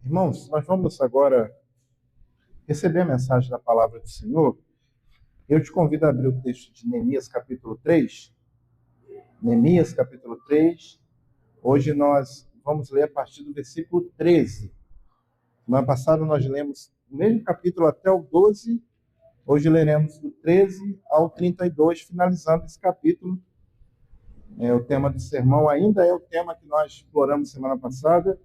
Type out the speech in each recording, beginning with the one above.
Irmãos, nós vamos agora receber a mensagem da palavra do Senhor. Eu te convido a abrir o texto de Neemias, capítulo 3. Neemias, capítulo 3. Hoje nós vamos ler a partir do versículo 13. Semana passada nós lemos o mesmo capítulo até o 12. Hoje leremos do 13 ao 32, finalizando esse capítulo. O tema do sermão ainda é o tema que nós exploramos semana passada.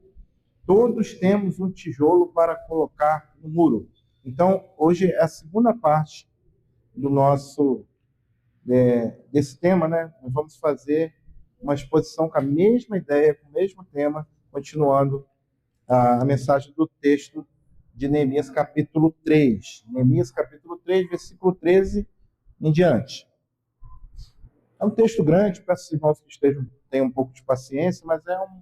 Todos temos um tijolo para colocar no muro. Então, hoje é a segunda parte do nosso desse tema, né? Nós vamos fazer uma exposição com a mesma ideia, com o mesmo tema, continuando a mensagem do texto de Neemias, capítulo 3. Neemias, capítulo 3, versículo 13 em diante. É um texto grande, peço aos irmãos que tenham um pouco de paciência, mas é um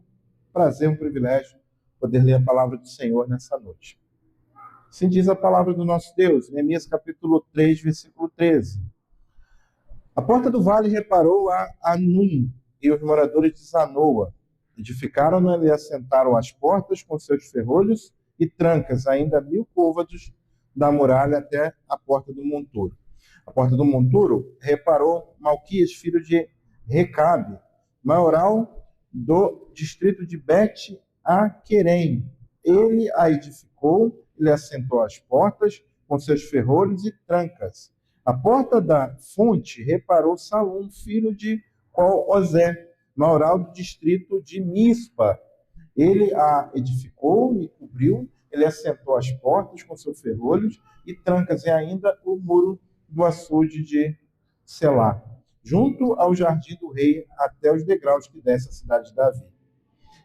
prazer, um privilégio poder ler a palavra do Senhor nessa noite. Assim diz a palavra do nosso Deus, Neemias capítulo 3, versículo 13. A porta do vale reparou a Anum e os moradores de Zanoa. Edificaram-na e assentaram as portas com seus ferrolhos e trancas, ainda 1000 côvados da muralha até a porta do monturo. A porta do monturo reparou Malquias, filho de Recabe, maioral do distrito de Bet-Aquerem. Ele a edificou, ele assentou as portas com seus ferrolhos e trancas. A porta da fonte reparou Salum, filho de Col-Ozé, maioral do distrito de Mispa. Ele a edificou e cobriu, ele assentou as portas com seus ferrolhos e trancas, e ainda o muro do açude de Selá, junto ao jardim do rei, até os degraus que desce a cidade de Davi.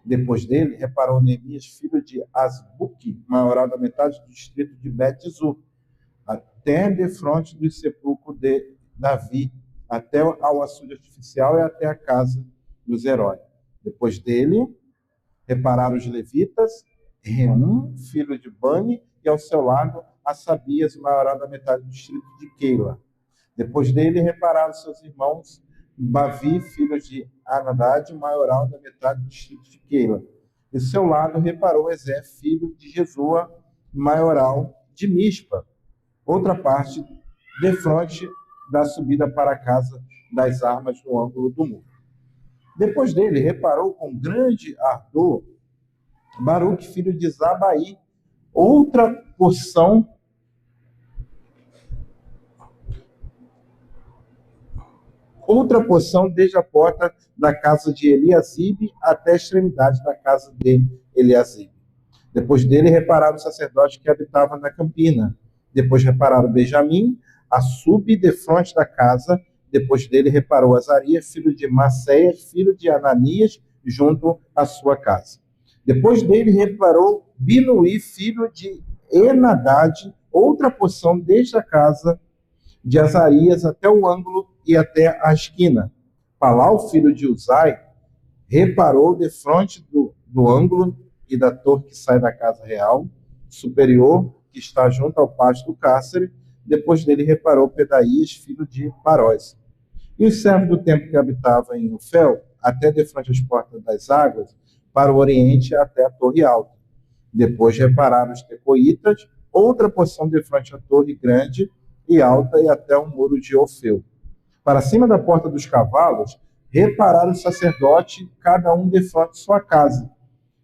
Depois dele, reparou Neemias, filho de Asbuque, maioral da metade do distrito de Bet-Zur, até defronte do sepulcro de Davi, até ao açude artificial e até a casa dos heróis. Depois dele, repararam os levitas, Reum, filho de Bani, e ao seu lado, Asabias, maioral da metade do distrito de Keila. Depois dele, repararam seus irmãos, Bavi, filho de Anadad, maioral da metade do distrito de Keila. E ao seu lado, reparou Ezé, filho de Jesua, maioral de Mispa. Outra parte, defronte da subida para a casa das armas no ângulo do muro. Depois dele, reparou com grande ardor Baruque, filho de Zabai, outra porção desde a porta da casa de Eliasibe até a extremidade da casa de Eliasibe. Depois dele, repararam o sacerdote que habitava na campina. Depois repararam Benjamim, a sub defronte da casa. Depois dele, reparou Azarias, filho de Maceias, filho de Ananias, junto à sua casa. Depois dele, reparou Binuí, filho de Enadad, outra porção desde a casa de Azarias até o ângulo e até a esquina. Palau, filho de Uzai, reparou defronte do ângulo e da torre que sai da casa real superior, que está junto ao pátio do cárcere. Depois dele, reparou Pedaías, filho de Parós. E os servos do templo que habitavam em Ufel, até defronte às portas das águas, para o oriente até a torre alta. Depois repararam os tecoítas, outra porção defronte à torre grande e alta e até o muro de Ofeu. Para cima da porta dos cavalos, repararam o sacerdote, cada um defronte de sua casa.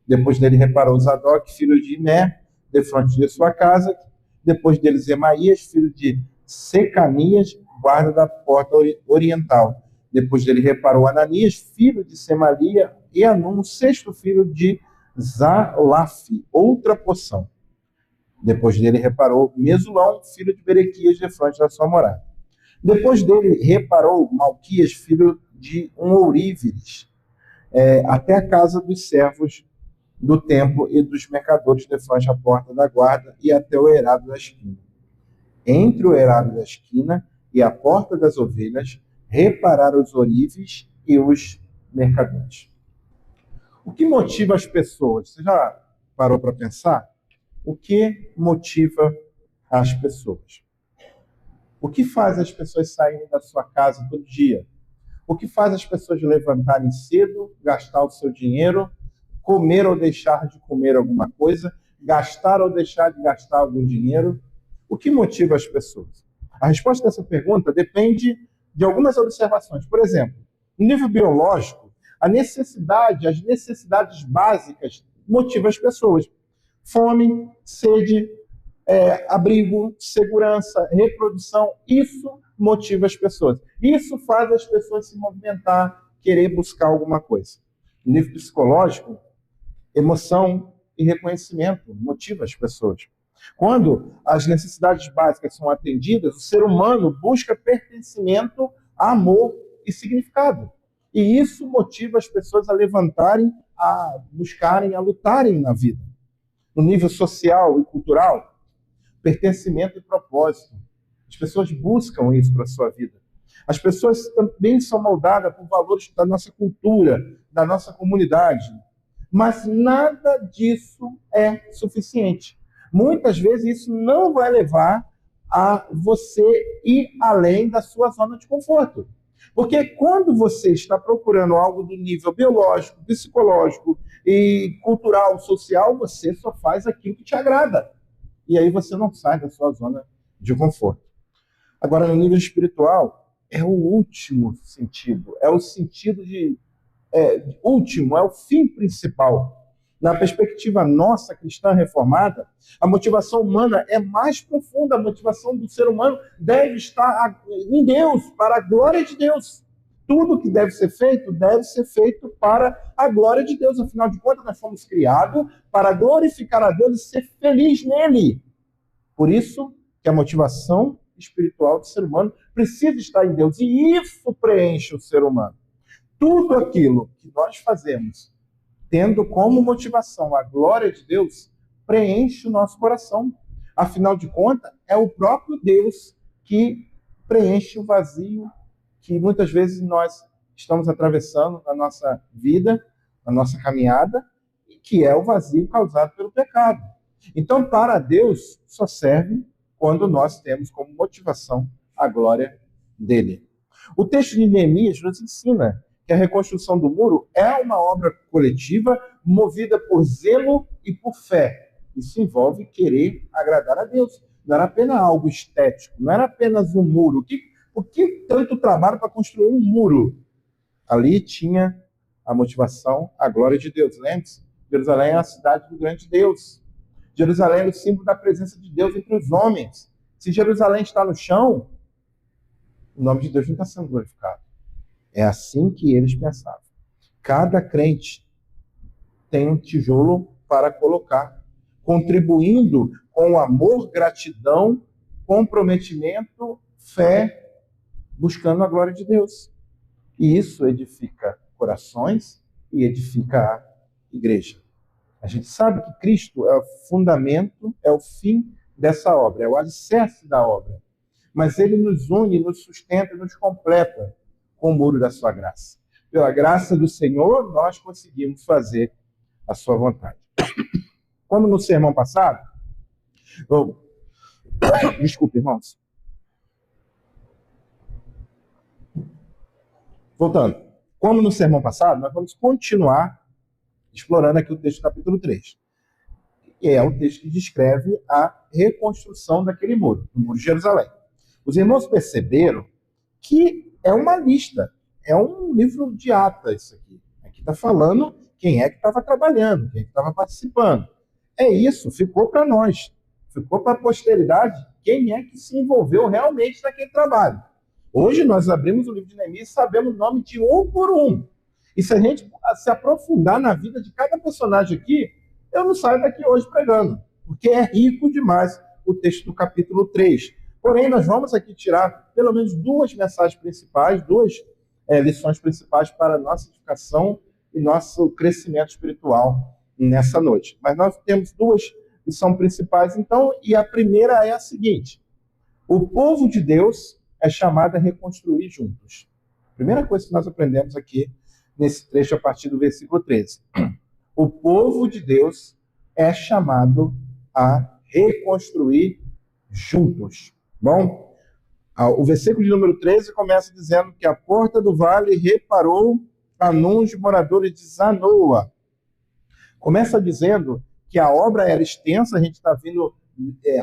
Depois dele reparou Zadok, filho de Imé, defronte de sua casa. Depois dele Zemaías, filho de Secanias, guarda da porta oriental. Depois dele reparou Ananias, filho de Semalia, e Anum, sexto filho de Zalaf, outra porção. Depois dele reparou Mesulão, filho de Berequias, defronte da sua morada. Depois dele reparou Malquias, filho de um Ouríveres, até a casa dos servos do templo e dos mercadores, defronte à porta da guarda e até o eirado da esquina. Entre o eirado da esquina e a porta das ovelhas, repararam os ourives e os mercadores. O que motiva as pessoas? Você já parou para pensar? O que motiva as pessoas? O que faz as pessoas saírem da sua casa todo dia? O que faz as pessoas levantarem cedo, gastar o seu dinheiro, comer ou deixar de comer alguma coisa, gastar ou deixar de gastar algum dinheiro? O que motiva as pessoas? A resposta dessa pergunta depende de algumas observações. Por exemplo, no nível biológico, as necessidades básicas motivam as pessoas. Fome, sede, abrigo, segurança, reprodução, isso motiva as pessoas. Isso faz as pessoas se movimentar, querer buscar alguma coisa. No nível psicológico, emoção e reconhecimento motiva as pessoas. Quando as necessidades básicas são atendidas, o ser humano busca pertencimento, amor e significado. E isso motiva as pessoas a levantarem, a buscarem, a lutarem na vida. No nível social e cultural, pertencimento e propósito. As pessoas buscam isso para a sua vida. As pessoas também são moldadas por valores da nossa cultura, da nossa comunidade. Mas nada disso é suficiente. Muitas vezes isso não vai levar a você ir além da sua zona de conforto. Porque quando você está procurando algo do nível biológico, psicológico e cultural, social, você só faz aquilo que te agrada. E aí você não sai da sua zona de conforto. Agora, no nível espiritual, é o último sentido. É o sentido último, é o fim principal. Na perspectiva nossa, cristã reformada, a motivação humana é mais profunda. A motivação do ser humano deve estar em Deus, para a glória de Deus. Tudo que deve ser feito para a glória de Deus. Afinal de contas, nós fomos criados para glorificar a Deus e ser feliz nele. Por isso que a motivação espiritual do ser humano precisa estar em Deus. E isso preenche o ser humano. Tudo aquilo que nós fazemos, tendo como motivação a glória de Deus, preenche o nosso coração. Afinal de contas, é o próprio Deus que preenche o vazio que muitas vezes nós estamos atravessando na nossa vida, na nossa caminhada, e que é o vazio causado pelo pecado. Então, para Deus, só serve quando nós temos como motivação a glória dele. O texto de Neemias nos ensina que a reconstrução do muro é uma obra coletiva movida por zelo e por fé. Isso envolve querer agradar a Deus. Não era apenas algo estético, não era apenas um muro. Por que tanto trabalho para construir um muro? Ali tinha a motivação, a glória de Deus. Lembre-se, Jerusalém é a cidade do grande Deus. Jerusalém é o símbolo da presença de Deus entre os homens. Se Jerusalém está no chão, o nome de Deus não está sendo glorificado. É assim que eles pensavam. Cada crente tem um tijolo para colocar, contribuindo com amor, gratidão, comprometimento, fé, buscando a glória de Deus. E isso edifica corações e edifica a igreja. A gente sabe que Cristo é o fundamento, é o fim dessa obra, é o alicerce da obra. Mas ele nos une, nos sustenta, nos completa com o muro da sua graça. Pela graça do Senhor, nós conseguimos fazer a sua vontade. Como no sermão passado, desculpe, irmãos. Voltando. Como no sermão passado, nós vamos continuar explorando aqui o texto do capítulo 3. Que é o texto que descreve a reconstrução daquele muro, do muro de Jerusalém. Os irmãos perceberam que é uma lista, é um livro de ata isso aqui. Aqui está falando quem é que estava trabalhando, quem é que estava participando. É isso, ficou para nós, ficou para a posteridade quem é que se envolveu realmente naquele trabalho. Hoje nós abrimos o livro de Neemias e sabemos o nome de um por um. E se a gente se aprofundar na vida de cada personagem aqui, eu não saio daqui hoje pregando, porque é rico demais o texto do capítulo 3. Porém, nós vamos aqui tirar pelo menos duas mensagens principais, duas lições principais para a nossa edificação e nosso crescimento espiritual nessa noite. Mas nós temos duas lições principais, então, e a primeira é a seguinte: o povo de Deus é chamado a reconstruir juntos. Primeira coisa que nós aprendemos aqui nesse trecho a partir do versículo 13. O povo de Deus é chamado a reconstruir juntos. Bom, o versículo de número 13 começa dizendo que a porta do vale reparou Hanun, moradores de Zanoa. Começa dizendo que a obra era extensa, a gente está vindo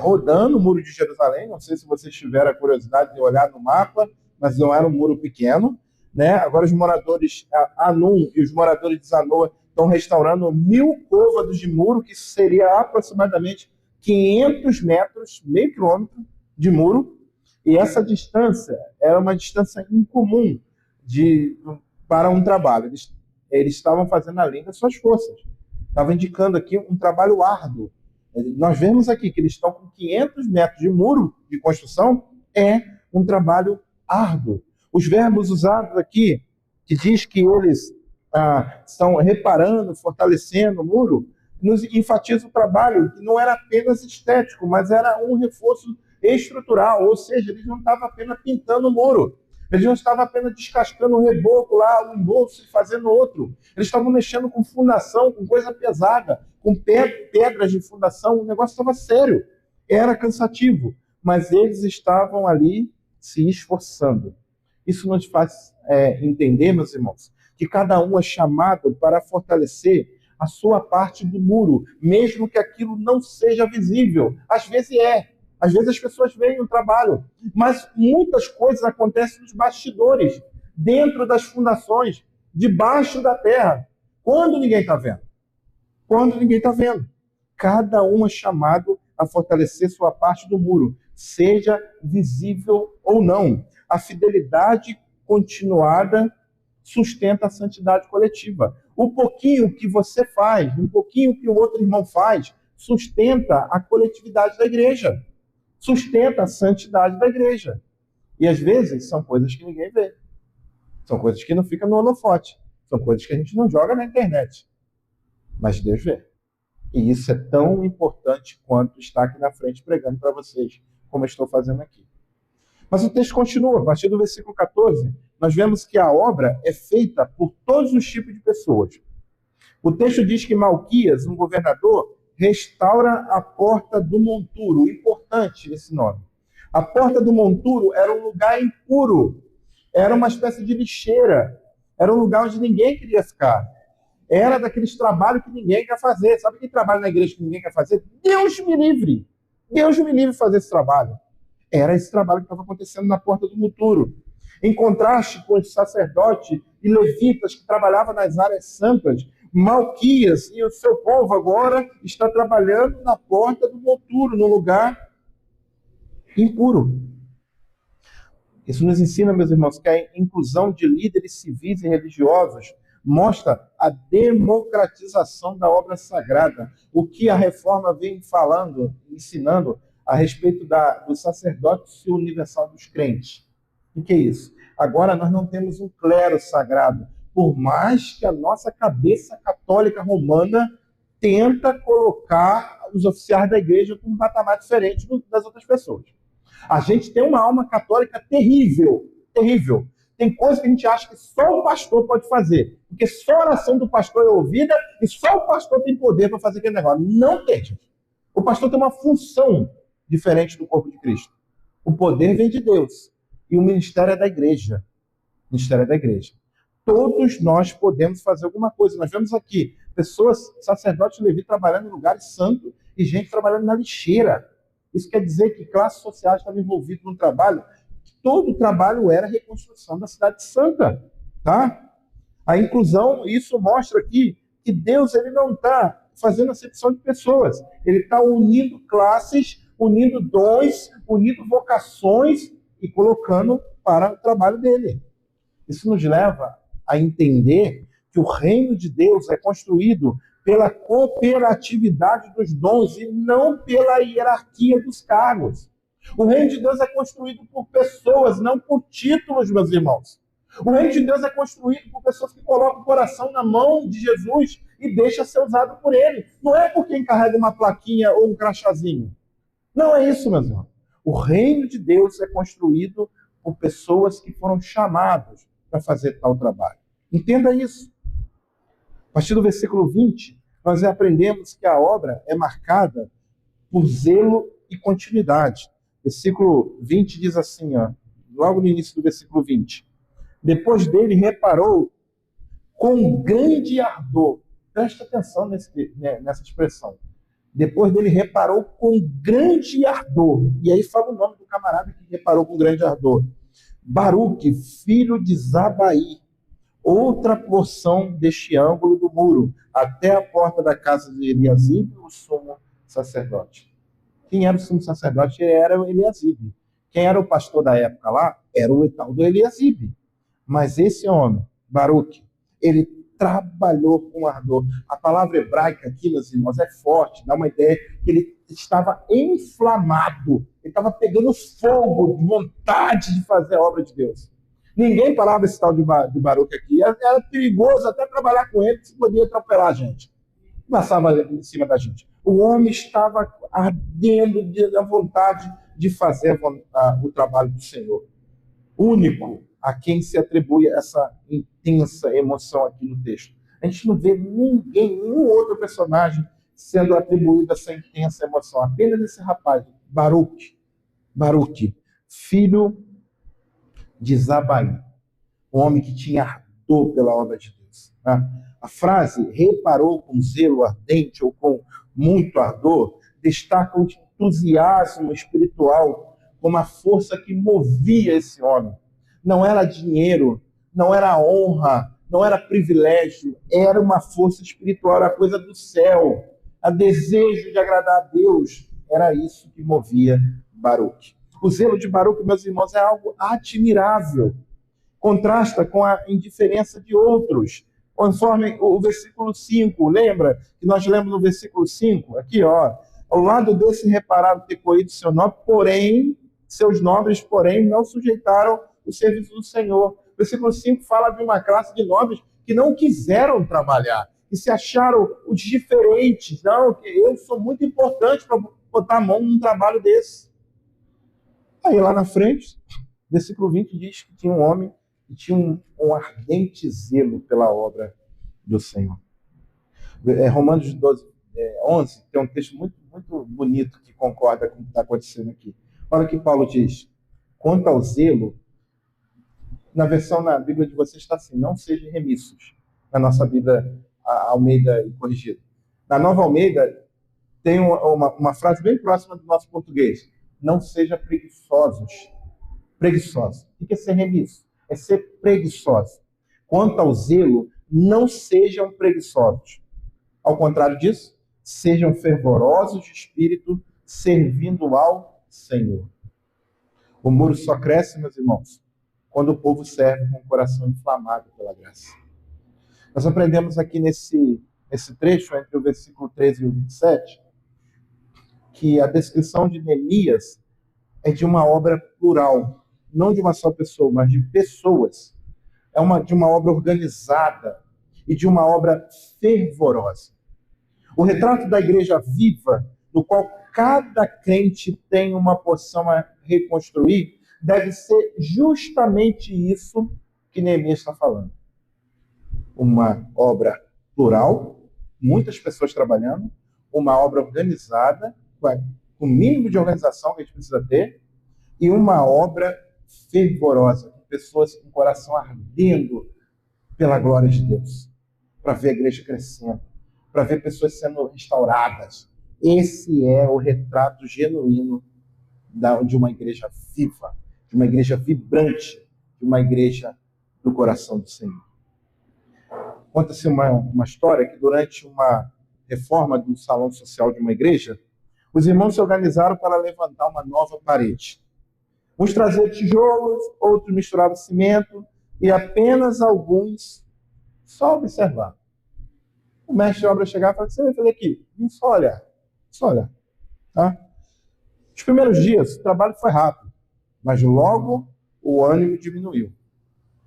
rodando o Muro de Jerusalém, não sei se vocês tiveram a curiosidade de olhar no mapa, mas não era um muro pequeno, né? Agora os moradores Anum e os moradores de Zanoa estão restaurando 1.000 côvados de muro, que seria aproximadamente 500 metros, meio quilômetro de muro, e essa distância era uma distância incomum para um trabalho. Eles estavam fazendo além das suas forças. Estava indicando aqui um trabalho árduo. Nós vemos aqui que eles estão com 500 metros de muro de construção, é um trabalho árduo. Os verbos usados aqui, que diz que eles estão reparando, fortalecendo o muro, nos enfatiza o trabalho, que não era apenas estético, mas era um reforço estrutural, ou seja, eles não estavam apenas pintando o muro, eles não estavam apenas descascando um reboco lá, um embolso e fazendo outro, eles estavam mexendo com fundação, com coisa pesada, com pedras de fundação, o negócio estava sério, era cansativo, mas eles estavam ali se esforçando. Isso nos faz entender, meus irmãos, que cada um é chamado para fortalecer a sua parte do muro, mesmo que aquilo não seja visível. Às vezes às vezes as pessoas veem o trabalho, mas muitas coisas acontecem nos bastidores, dentro das fundações, debaixo da terra, quando ninguém está vendo. Quando ninguém está vendo. Cada um é chamado a fortalecer sua parte do muro, seja visível ou não. A fidelidade continuada sustenta a santidade coletiva. O pouquinho que você faz, um pouquinho que o outro irmão faz, sustenta a coletividade da igreja, sustenta a santidade da igreja. E às vezes são coisas que ninguém vê, são coisas que não ficam no holofote, são coisas que a gente não joga na internet, mas Deus vê. E isso é tão importante quanto estar aqui na frente pregando para vocês, como eu estou fazendo aqui. Mas o texto continua, a partir do versículo 14, nós vemos que a obra é feita por todos os tipos de pessoas. O texto diz que Malquias, um governador, restaura a porta do monturo. Importante esse nome. A porta do monturo era um lugar impuro, era uma espécie de lixeira, era um lugar onde ninguém queria ficar. Era daqueles trabalhos que ninguém quer fazer. Sabe que trabalho na igreja que ninguém quer fazer? Deus me livre! Deus me livre de fazer esse trabalho. Era esse trabalho que estava acontecendo na porta do monturo. Em contraste com os sacerdotes e levitas que trabalhavam nas áreas santas, Malquias e o seu povo agora está trabalhando na porta do monturo, no lugar impuro. Isso nos ensina, meus irmãos, que a inclusão de líderes civis e religiosos mostra a democratização da obra sagrada, o que a reforma vem falando, ensinando a respeito do sacerdócio universal dos crentes. O que é isso? Agora nós não temos um clero sagrado, por mais que a nossa cabeça católica romana tenta colocar os oficiais da igreja com um patamar diferente das outras pessoas. A gente tem uma alma católica terrível, terrível. Tem coisa que a gente acha que só o pastor pode fazer, porque só a oração do pastor é ouvida e só o pastor tem poder para fazer aquele negócio. Não tem, gente. O pastor tem uma função diferente do corpo de Cristo. O poder vem de Deus e o ministério é da igreja. O ministério é da igreja. Todos nós podemos fazer alguma coisa. Nós vemos aqui pessoas, sacerdotes de Levi, trabalhando em lugares santos e gente trabalhando na lixeira. Isso quer dizer que classes sociais estavam envolvidas no trabalho. Todo o trabalho era a reconstrução da cidade santa. Tá? A inclusão, isso mostra aqui que Deus ele não está fazendo acepção de pessoas. Ele está unindo classes, unindo dons, unindo vocações e colocando para o trabalho dele. Isso nos leva a entender que o reino de Deus é construído pela cooperatividade dos dons e não pela hierarquia dos cargos. O reino de Deus é construído por pessoas, não por títulos, meus irmãos. O reino de Deus é construído por pessoas que colocam o coração na mão de Jesus e deixam ser usado por ele. Não é por quem carrega uma plaquinha ou um crachazinho. Não é isso, meus irmãos. O reino de Deus é construído por pessoas que foram chamadas para fazer tal trabalho. Entenda isso. A partir do versículo 20, nós aprendemos que a obra é marcada por zelo e continuidade. Versículo 20 diz assim, logo no início do versículo 20. Depois dele reparou com grande ardor. Presta atenção nessa expressão. Depois dele reparou com grande ardor. E aí fala o nome do camarada que reparou com grande ardor. Baruque, filho de Zabai, outra porção deste ângulo do muro, até a porta da casa de Eliasibe, o sumo sacerdote. Quem era o sumo sacerdote? Era o Eliasibe. Quem era o pastor da época lá? Era o tal do Eliasibe. Mas esse homem, Baruque, ele trabalhou com ardor. A palavra hebraica aqui, meus irmãos, é forte, dá uma ideia que ele estava inflamado, ele estava pegando fogo de vontade de fazer a obra de Deus. Ninguém falava esse tal de Baruque aqui, era perigoso até trabalhar com ele, que podia atropelar a gente. Passava em cima da gente. O homem estava ardendo da vontade de fazer o trabalho do Senhor. Único a quem se atribui essa intensa emoção aqui no texto. A gente não vê ninguém, nenhum outro personagem sendo atribuído essa intensa emoção. Apenas esse rapaz, Baruque, filho de Zabai, um homem que tinha ardor pela obra de Deus. A frase reparou com zelo ardente ou com muito ardor destaca o entusiasmo espiritual como a força que movia esse homem. Não era dinheiro, não era honra, não era privilégio, era uma força espiritual, era coisa do céu. A desejo de agradar a Deus, era isso que movia Baruque. O zelo de Baruque, meus irmãos, é algo admirável. Contrasta com a indiferença de outros. Conforme o versículo 5, lembra que nós lemos no versículo 5? Aqui, ó. Ao lado desse repararam ter corrido seu nobre, porém, seus nobres, porém, não sujeitaram o serviço do Senhor. O versículo 5 fala de uma classe de nobres que não quiseram trabalhar, que se acharam os diferentes. Não, que eu sou muito importante para botar a mão num trabalho desse. Aí lá na frente, versículo 20 diz que tinha um homem que tinha um ardente zelo pela obra do Senhor. Romanos 12, 11 tem um texto muito, muito bonito que concorda com o que está acontecendo aqui. Olha o que Paulo diz. Quanto ao zelo, na versão na Bíblia de vocês está assim, não sejam remissos. Na nossa Bíblia, a Almeida corrigida. Na Nova Almeida, tem uma frase bem próxima do nosso português. Não seja preguiçosos. Preguiçosos. O que é ser remisso? É ser preguiçoso. Quanto ao zelo, não sejam preguiçosos. Ao contrário disso, sejam fervorosos de espírito, servindo ao Senhor. O muro só cresce, meus irmãos, quando o povo serve com o coração inflamado pela graça. Nós aprendemos aqui nesse trecho, entre o versículo 13 e o 27, que a descrição de Neemias é de uma obra plural, não de uma só pessoa, mas de pessoas. De uma obra organizada e de uma obra fervorosa. O retrato da igreja viva, no qual cada crente tem uma porção a reconstruir, deve ser justamente isso que Neemias está falando. Uma obra plural, muitas pessoas trabalhando, uma obra organizada, com o mínimo de organização que a gente precisa ter, e uma obra fervorosa, com pessoas com o coração ardendo pela glória de Deus, para ver a igreja crescendo, para ver pessoas sendo restauradas. Esse é o retrato genuíno de uma igreja viva, de uma igreja vibrante, de uma igreja do coração do Senhor. Conta-se uma história que durante uma reforma do salão social de uma igreja, os irmãos se organizaram para levantar uma nova parede. Uns traziam tijolos, outros misturavam cimento, e apenas alguns só observavam. O mestre de obra chegava e falava: o que você vai fazer aqui? Vim só olhar. Só olhar. Tá? Os primeiros dias, o trabalho foi rápido, mas logo o ânimo diminuiu.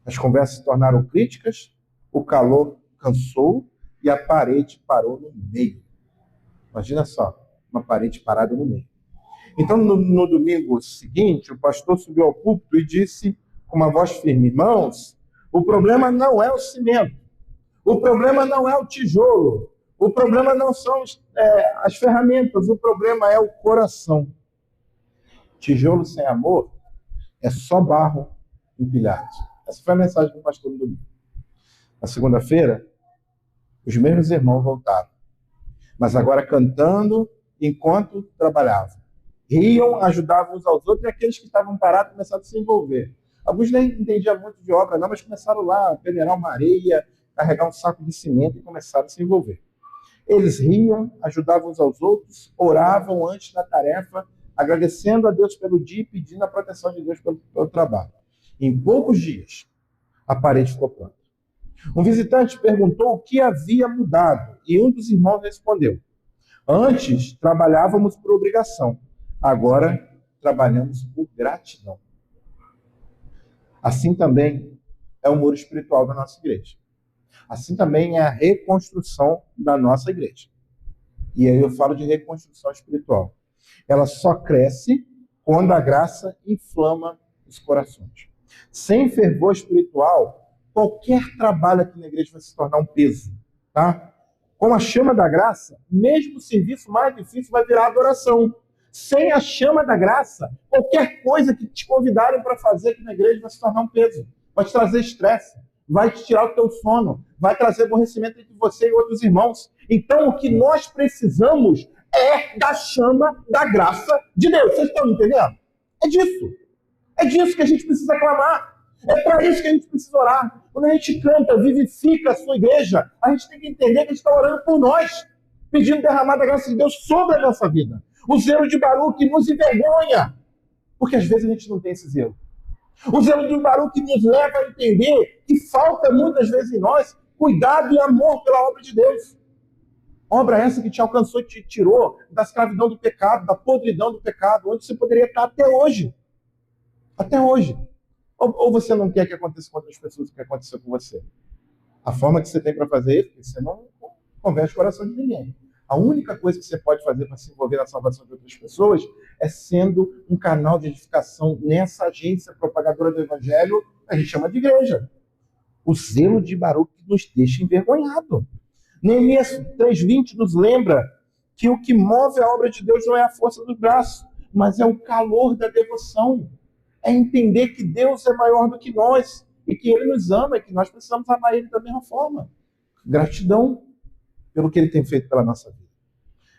As conversas se tornaram críticas, o calor cansou e a parede parou no meio. Imagina só, uma parede parada no meio. Então, no domingo seguinte, o pastor subiu ao púlpito e disse com uma voz firme: irmãos, o problema não é o cimento, o problema não é o tijolo, o problema não são as ferramentas, o problema é o coração. Tijolo sem amor é só barro empilhado. Essa foi a mensagem do pastor no domingo. Na segunda-feira, os mesmos irmãos voltaram, mas agora cantando enquanto trabalhavam. Riam, ajudavam uns aos outros, e aqueles que estavam parados começaram a se envolver. Alguns nem entendiam muito de obra, não, mas começaram lá a peneirar uma areia, carregar um saco de cimento e começaram a se envolver. Eles riam, ajudavam uns aos outros, oravam antes da tarefa, agradecendo a Deus pelo dia e pedindo a proteção de Deus pelo trabalho. Em poucos dias, a parede ficou pronta. Um visitante perguntou o que havia mudado e um dos irmãos respondeu: antes trabalhávamos por obrigação, agora trabalhamos por gratidão. Assim também é o muro espiritual da nossa igreja. Assim também é a reconstrução da nossa igreja. E aí eu falo de reconstrução espiritual. Ela só cresce quando a graça inflama os corações. Sem fervor espiritual, qualquer trabalho aqui na igreja vai se tornar um peso, tá? Com a chama da graça, mesmo o serviço mais difícil vai virar adoração. Sem a chama da graça, qualquer coisa que te convidarem para fazer aqui na igreja vai se tornar um peso. Vai te trazer estresse, vai te tirar o teu sono, vai trazer aborrecimento entre você e outros irmãos. Então, o que nós precisamos é da chama da graça de Deus. Vocês estão entendendo? É disso. É disso que a gente precisa clamar. É para isso que a gente precisa orar. Quando a gente canta, vivifica a sua igreja, a gente tem que entender que a gente está orando por nós, pedindo derramar da graça de Deus sobre a nossa vida. O zelo de Baruque nos envergonha, porque às vezes a gente não tem esse zelo. O zelo de Baruque nos leva a entender que falta muitas vezes em nós cuidado e amor pela obra de Deus. Obra essa que te alcançou e te tirou da escravidão do pecado, da podridão do pecado, onde você poderia estar até hoje. Até hoje. Ou você não quer que aconteça com outras pessoas o que aconteceu com você? A forma que você tem para fazer isso, porque você não converte o coração de ninguém. A única coisa que você pode fazer para se envolver na salvação de outras pessoas é sendo um canal de edificação nessa agência propagadora do Evangelho, a gente chama de igreja. O zelo de Baruque nos deixa envergonhado. Neemias 3:20 nos lembra que o que move a obra de Deus não é a força do braço, mas é o calor da devoção. É entender que Deus é maior do que nós e que Ele nos ama e que nós precisamos amar Ele da mesma forma. Gratidão pelo que Ele tem feito pela nossa vida.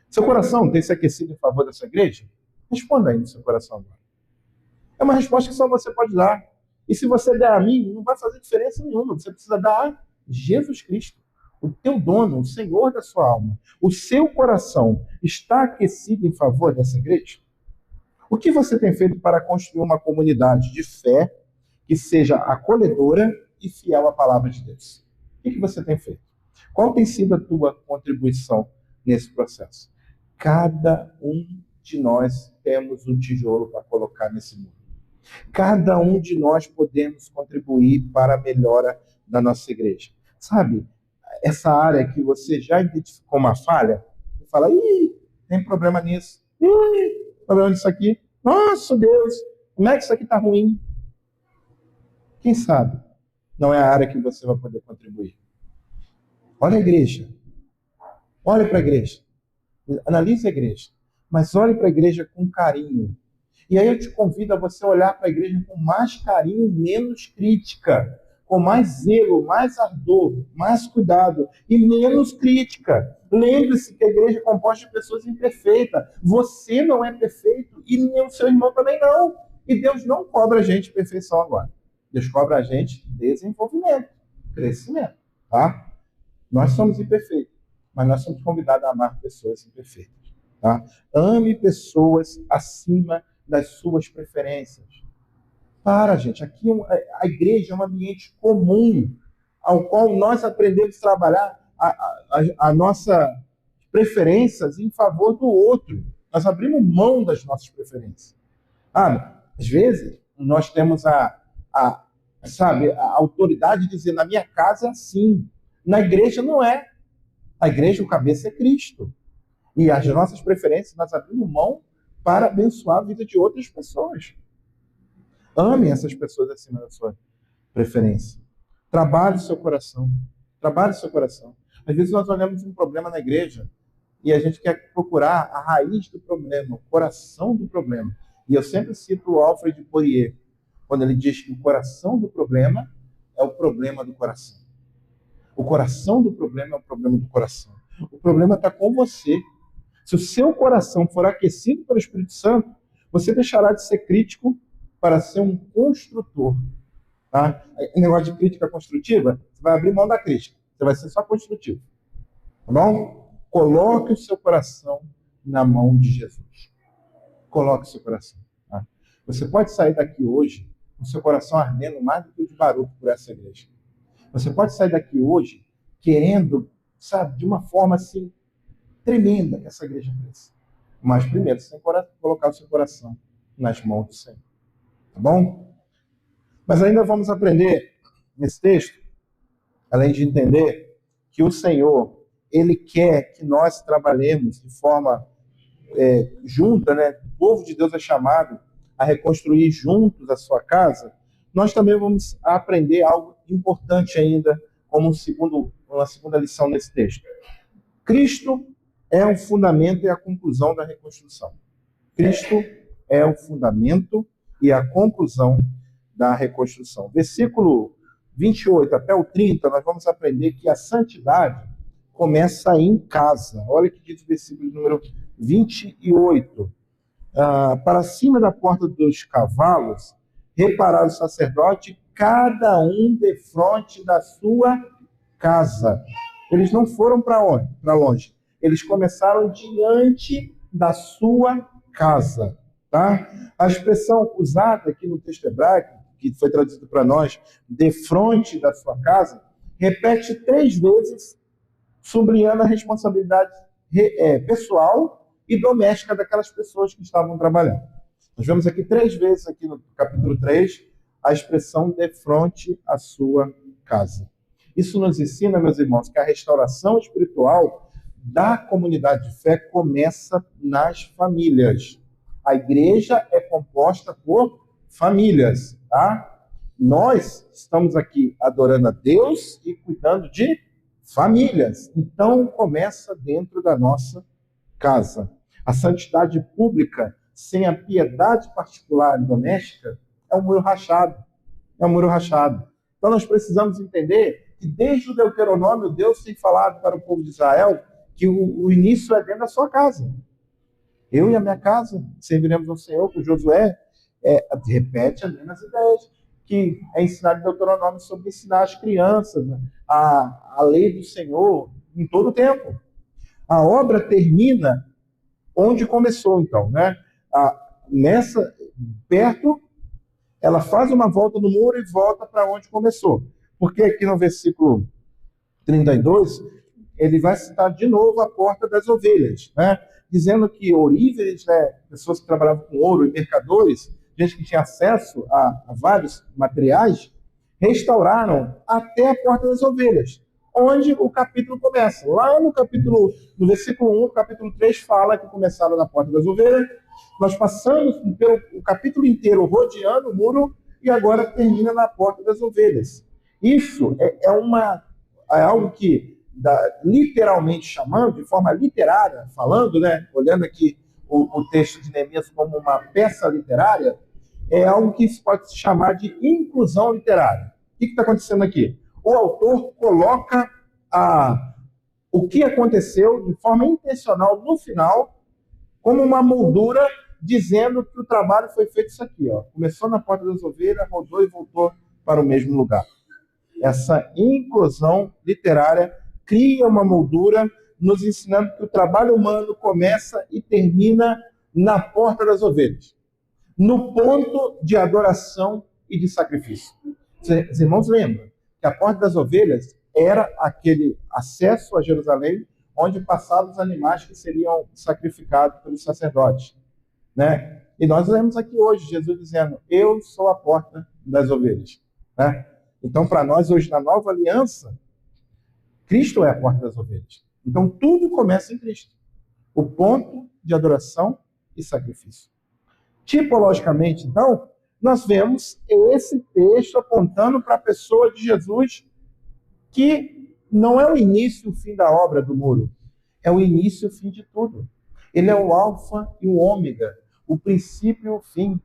Seu coração tem se aquecido em favor dessa igreja? Responda aí no seu coração agora. É uma resposta que só você pode dar. E se você der a mim, não vai fazer diferença nenhuma. Você precisa dar a Jesus Cristo, o teu dono, o Senhor da sua alma. O seu coração está aquecido em favor dessa igreja? O que você tem feito para construir uma comunidade de fé que seja acolhedora e fiel à palavra de Deus? O que você tem feito? Qual tem sido a tua contribuição nesse processo? Cada um de nós temos um tijolo para colocar nesse muro. Cada um de nós podemos contribuir para a melhora da nossa igreja. Sabe, essa área que você já identificou uma falha, você fala, tem problema nisso. Problema nisso aqui. Nossa, Deus, como é que isso aqui está ruim? Quem sabe não é a área que você vai poder contribuir. Olha a igreja. Olhe para a igreja. Analise a igreja. Mas olhe para a igreja com carinho. E aí eu te convido a você olhar para a igreja com mais carinho e menos crítica. Com mais zelo, mais ardor, mais cuidado e menos crítica. Lembre-se que a igreja é composta de pessoas imperfeitas. Você não é perfeito e nem o seu irmão também não. E Deus não cobra a gente perfeição agora. Deus cobra a gente desenvolvimento, crescimento. Tá? Nós somos imperfeitos, mas nós somos convidados a amar pessoas imperfeitas. Tá? Ame pessoas acima das suas preferências. Gente. Aqui a igreja é um ambiente comum ao qual nós aprendemos a trabalhar a nossa preferências em favor do outro. Nós abrimos mão das nossas preferências. Às vezes, nós temos a autoridade de dizer, na minha casa é assim. Na igreja não é. A igreja, o cabeça é Cristo. E as nossas preferências, nós abrimos mão para abençoar a vida de outras pessoas. Ame essas pessoas acima da sua preferência. Trabalhe o seu coração. Trabalhe o seu coração. Às vezes nós olhamos um problema na igreja e a gente quer procurar a raiz do problema, o coração do problema. E eu sempre cito o Alfred Poirier, quando ele diz que o coração do problema é o problema do coração. O coração do problema é o problema do coração. O problema está com você. Se o seu coração for aquecido pelo Espírito Santo, você deixará de ser crítico para ser um construtor. Tá? O negócio de crítica construtiva, você vai abrir mão da crítica. Você vai ser só construtivo. Tá bom? Coloque o seu coração na mão de Jesus. Coloque o seu coração. Tá? Você pode sair daqui hoje com o seu coração ardendo mais do que o de Baruco por essa igreja. Você pode sair daqui hoje querendo, sabe, de uma forma assim, tremenda que essa igreja cresça. Mas primeiro, você tem que colocar o seu coração nas mãos do Senhor. Tá bom? Mas ainda vamos aprender nesse texto, além de entender que o Senhor, Ele quer que nós trabalhemos de forma junta, né? O povo de Deus é chamado a reconstruir juntos a sua casa. Nós também vamos aprender algo importante ainda, como uma segunda lição nesse texto. Cristo é o fundamento e a conclusão da reconstrução. Cristo é o fundamento e a conclusão da reconstrução. Versículo 28 até o 30, nós vamos aprender que a santidade começa em casa. Olha o que diz o versículo número 28. Para cima da porta dos cavalos, reparar o sacerdote, cada um defronte da sua casa. Eles não foram para onde? Para longe. Eles começaram diante da sua casa. Tá? A expressão usada aqui no texto hebraico, que foi traduzido para nós, defronte da sua casa, repete 3 vezes, sublinhando a responsabilidade pessoal e doméstica daquelas pessoas que estavam trabalhando. Nós vemos aqui 3 vezes, aqui no capítulo 3, a expressão defronte à sua casa. Isso nos ensina, meus irmãos, que a restauração espiritual da comunidade de fé começa nas famílias. A igreja é composta por famílias, tá? Nós estamos aqui adorando a Deus e cuidando de famílias. Então, começa dentro da nossa casa. A santidade pública, sem a piedade particular e doméstica, é um muro rachado. É um muro rachado. Então, nós precisamos entender que desde o Deuteronômio, Deus tem falado para o povo de Israel que o início é dentro da sua casa. Eu e a minha casa serviremos ao Senhor, com Josué, repete as mesmas ideias que é ensinado em Deuteronômio sobre ensinar as crianças a lei do Senhor em todo o tempo. A obra termina onde começou, então, né? Perto, ela faz uma volta no muro e volta para onde começou. Porque aqui no versículo 32, ele vai citar de novo a porta das ovelhas, né? Dizendo que ouríveis, né, pessoas que trabalhavam com ouro e mercadores, gente que tinha acesso a vários materiais, restauraram até a porta das ovelhas, onde o capítulo começa. Lá no versículo 1, o capítulo 3 fala que começaram na porta das ovelhas. Nós passamos pelo capítulo inteiro rodeando o muro e agora termina na porta das ovelhas. Isso é algo que, literalmente chamando, de forma literária, falando, né, olhando aqui o texto de Neemias como uma peça literária, é algo que se pode chamar de inclusão literária. O que está acontecendo aqui? O autor coloca o que aconteceu de forma intencional no final, como uma moldura, dizendo que o trabalho foi feito isso aqui. Ó. Começou na porta das ovelhas, rodou e voltou para o mesmo lugar. Essa inclusão literária cria uma moldura, nos ensinando que o trabalho humano começa e termina na porta das ovelhas, no ponto de adoração e de sacrifício. Os irmãos lembram que a porta das ovelhas era aquele acesso a Jerusalém onde passavam os animais que seriam sacrificados pelos sacerdotes, né? E nós lemos aqui hoje Jesus dizendo: eu sou a porta das ovelhas, né? Então, para nós hoje na nova aliança, Cristo é a porta das ovelhas. Então, tudo começa em Cristo. O ponto de adoração e sacrifício. Tipologicamente, então, nós vemos esse texto apontando para a pessoa de Jesus, que não é o início e o fim da obra do muro, é o início e o fim de tudo. Ele é o alfa e o ômega, o princípio e o fim.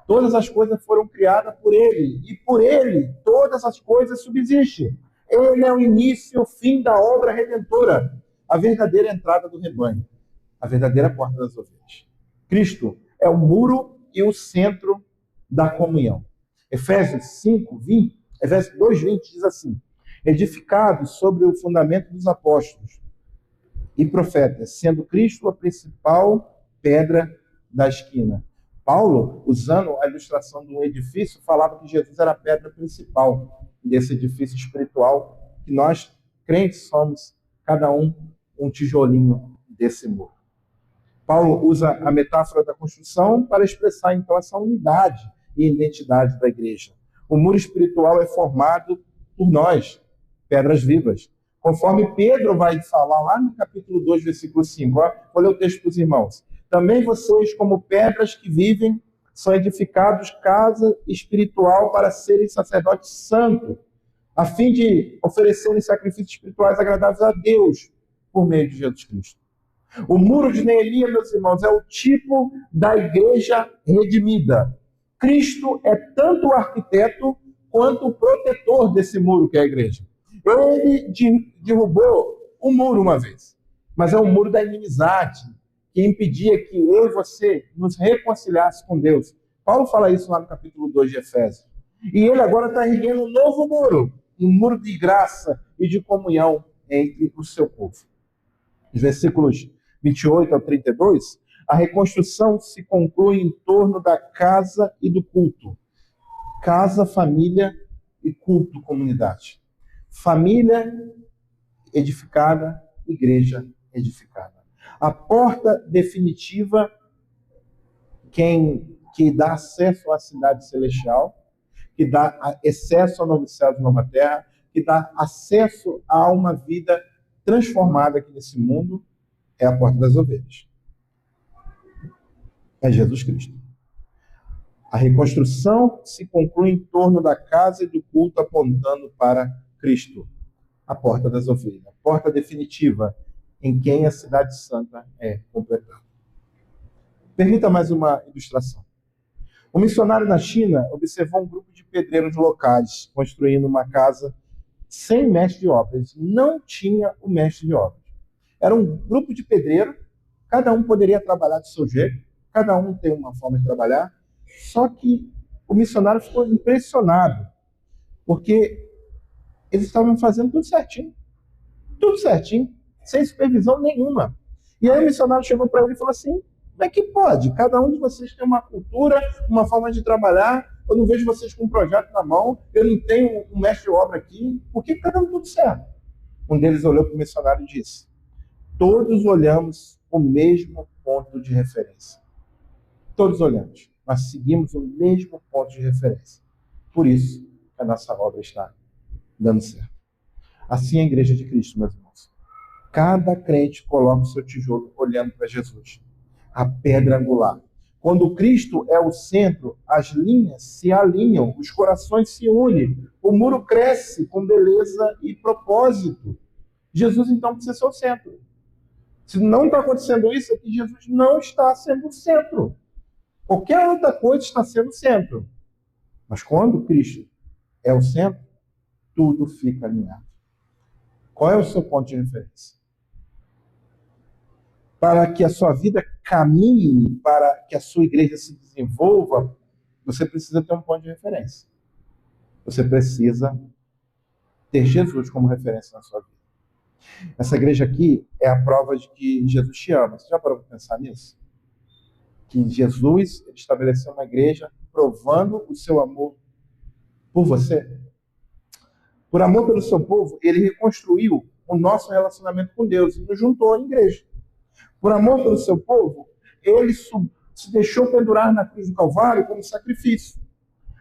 Todas as coisas foram criadas por ele, e por ele todas as coisas subsistem. Ele é o início e o fim da obra redentora, a verdadeira entrada do rebanho. a verdadeira porta das ovelhas. Cristo é o muro e o centro da comunhão. Efésios 2:20 diz assim: edificados sobre o fundamento dos apóstolos e profetas, sendo Cristo a principal pedra da esquina. Paulo, usando a ilustração de um edifício, falava que Jesus era a pedra principal desse edifício espiritual, que nós, crentes, somos cada um tijolinho desse muro. Paulo usa a metáfora da construção para expressar, então, essa unidade e identidade da igreja. O muro espiritual é formado por nós, pedras vivas. Conforme Pedro vai falar lá no capítulo 2, versículo 5. Vou ler o texto para os irmãos. Também vocês, como pedras que vivem, são edificados casa espiritual para serem sacerdotes santos, a fim de oferecerem sacrifícios espirituais agradáveis a Deus por meio de Jesus Cristo. O muro de Neemias, meus irmãos, é o tipo da igreja redimida. Cristo é tanto o arquiteto quanto o protetor desse muro que é a igreja. Ele derrubou o muro uma vez, mas é o muro da inimizade, que impedia que eu e você nos reconciliasse com Deus. Paulo fala isso lá no capítulo 2 de Efésios. E ele agora está erguendo um novo muro, um muro de graça e de comunhão entre o seu povo. Os versículos 28 ao 32, a reconstrução se conclui em torno da casa e do culto. Casa, família e culto, comunidade. Família edificada, igreja edificada. A porta definitiva, que dá acesso à cidade celestial, que dá acesso ao novo céu e nova terra, que dá acesso a uma vida transformada aqui nesse mundo, é a porta das ovelhas. É Jesus Cristo. A reconstrução se conclui em torno da casa e do culto, apontando para Cristo, a porta das ovelhas, a porta definitiva em quem a cidade santa é completada. Permita mais uma ilustração. Um missionário na China observou um grupo de pedreiros locais construindo uma casa sem mestre de obras. Não tinha o mestre de obras. Era um grupo de pedreiros, cada um poderia trabalhar do seu jeito, cada um tem uma forma de trabalhar, só que o missionário ficou impressionado, porque eles estavam fazendo tudo certinho, sem supervisão nenhuma. E aí o missionário chegou para ele e falou assim: como é que pode? Cada um de vocês tem uma cultura, uma forma de trabalhar, eu não vejo vocês com um projeto na mão, eu não tenho um mestre de obra aqui, por que cada um tudo certo? Um deles olhou para o missionário e disse: todos olhamos o mesmo ponto de referência. Todos olhamos, mas seguimos o mesmo ponto de referência. Por isso, a nossa obra está dando certo. Assim é a igreja de Cristo, meus irmãos. Cada crente coloca o seu tijolo olhando para Jesus, a pedra angular. Quando Cristo é o centro, as linhas se alinham, os corações se unem, o muro cresce com beleza e propósito. Jesus, então, precisa ser o centro. Se não está acontecendo isso, é que Jesus não está sendo o centro. Qualquer outra coisa está sendo o centro. Mas quando Cristo é o centro, tudo fica alinhado. Qual é o seu ponto de referência? Para que a sua vida caminhe, para que a sua igreja se desenvolva, você precisa ter um ponto de referência. Você precisa ter Jesus como referência na sua vida. Essa igreja aqui é a prova de que Jesus te ama. Você já parou para pensar nisso? Que Jesus estabeleceu uma igreja provando o seu amor por você. Por amor pelo seu povo, ele reconstruiu o nosso relacionamento com Deus e nos juntou à igreja. Por amor pelo seu povo, ele se deixou pendurar na cruz do Calvário como sacrifício.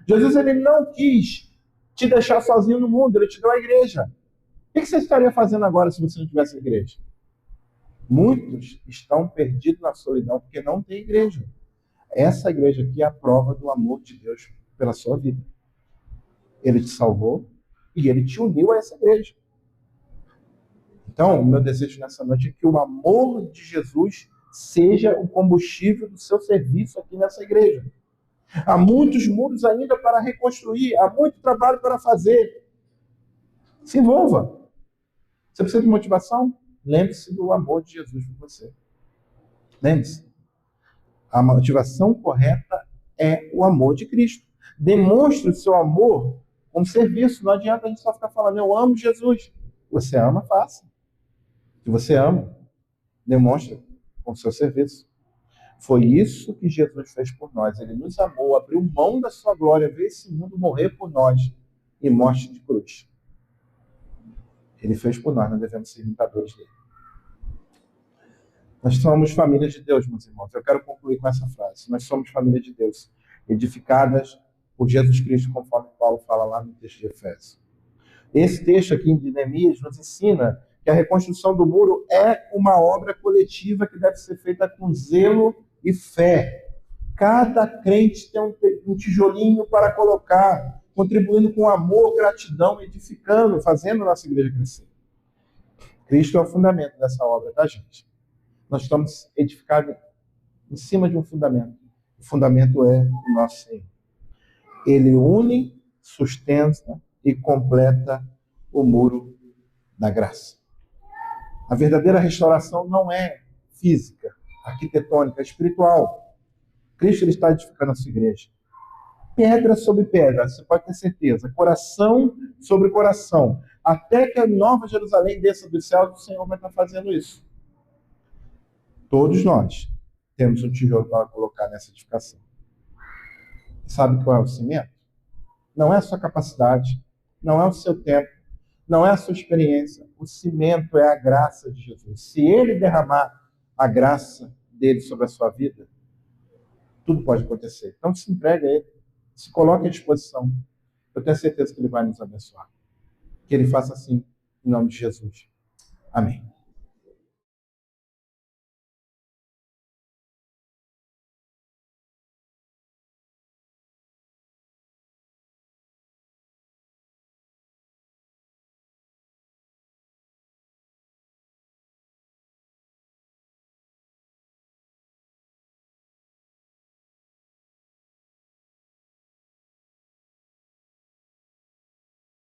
Jesus, ele não quis te deixar sozinho no mundo, ele te deu a igreja. O que você estaria fazendo agora se você não tivesse igreja? Muitos estão perdidos na solidão porque não tem igreja. Essa igreja aqui é a prova do amor de Deus pela sua vida. Ele te salvou e ele te uniu a essa igreja. Então, o meu desejo nessa noite é que o amor de Jesus seja o combustível do seu serviço aqui nessa igreja. Há muitos muros ainda para reconstruir, há muito trabalho para fazer. Se envolva. Você precisa de motivação? Lembre-se do amor de Jesus por você. Lembre-se, a motivação correta é o amor de Cristo. Demonstre o seu amor como serviço. Não adianta a gente só ficar falando, eu amo Jesus. Você ama, faça. Se você ama, demonstre com o seu serviço. Foi isso que Jesus fez por nós. Ele nos amou, abriu mão da sua glória, veio esse mundo morrer por nós em morte de cruz. Ele fez por nós devemos ser imitadores dele. Nós somos família de Deus, meus irmãos. Eu quero concluir com essa frase. Nós somos família de Deus, edificadas por Jesus Cristo, conforme Paulo fala lá no texto de Efésios. Esse texto aqui de Neemias nos ensina que a reconstrução do muro é uma obra coletiva que deve ser feita com zelo e fé. Cada crente tem um tijolinho para colocar, contribuindo com amor, gratidão, edificando, fazendo a nossa igreja crescer. Cristo é o fundamento dessa obra, tá, gente? Nós estamos edificados em cima de um fundamento. O fundamento é o nosso Senhor. Ele une, sustenta e completa o muro da graça. A verdadeira restauração não é física, arquitetônica, é espiritual. Cristo ele está edificando a sua igreja. Pedra sobre pedra, você pode ter certeza. Coração sobre coração. Até que a nova Jerusalém desça dos céus, o Senhor vai estar fazendo isso. Todos nós temos um tijolo para colocar nessa edificação. Sabe qual é o cimento? Não é a sua capacidade, não é o seu tempo, não é a sua experiência. O cimento é a graça de Jesus. Se ele derramar a graça dele sobre a sua vida, tudo pode acontecer. Então se entregue a ele, se coloque à disposição. Eu tenho certeza que ele vai nos abençoar. Que ele faça assim, em nome de Jesus. Amém.